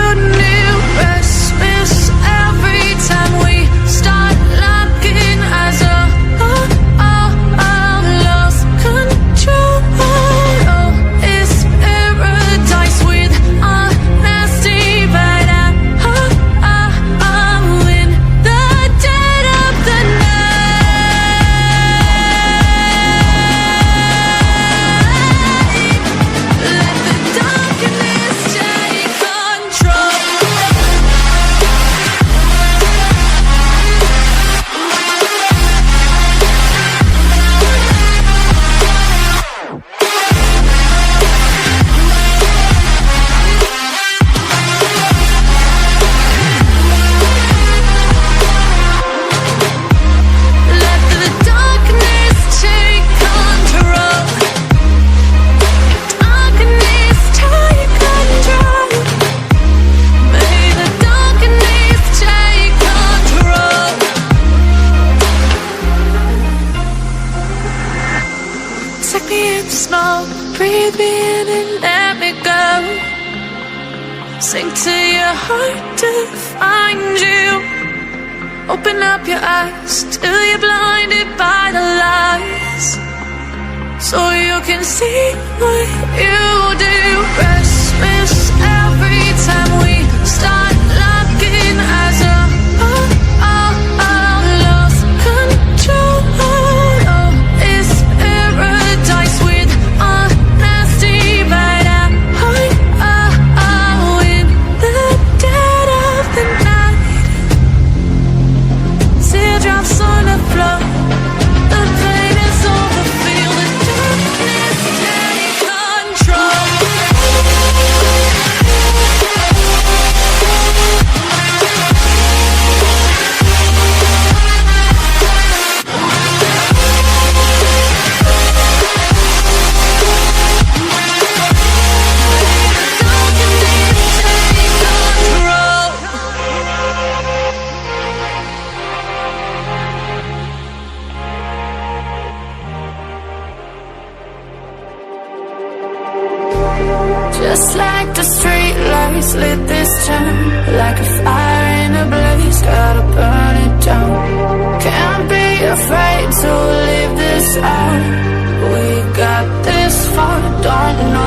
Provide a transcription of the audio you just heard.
a new restless every time we start looking as a lost control. Oh, it's paradise with honesty, but I'm in the dead of the night. Let the darkness take control. Let the darkness take control. Darkness take control. May the darkness take control. Take me in slow, breathe me in and let me go. Sink to your heart to find you. Open up your eyes till you're blinded by the lies, so you can see what you do. Restless every time we start looking as a lost control. Oh, it's paradise with honesty, but I'm in the dead of the night. Teardrops on the floor, the pain is over. Feel the darkness take control. Just like the street lights lit this town, like a fire in a blaze, gotta burn it down. Can't be afraid to leave this out. We got this far, don't know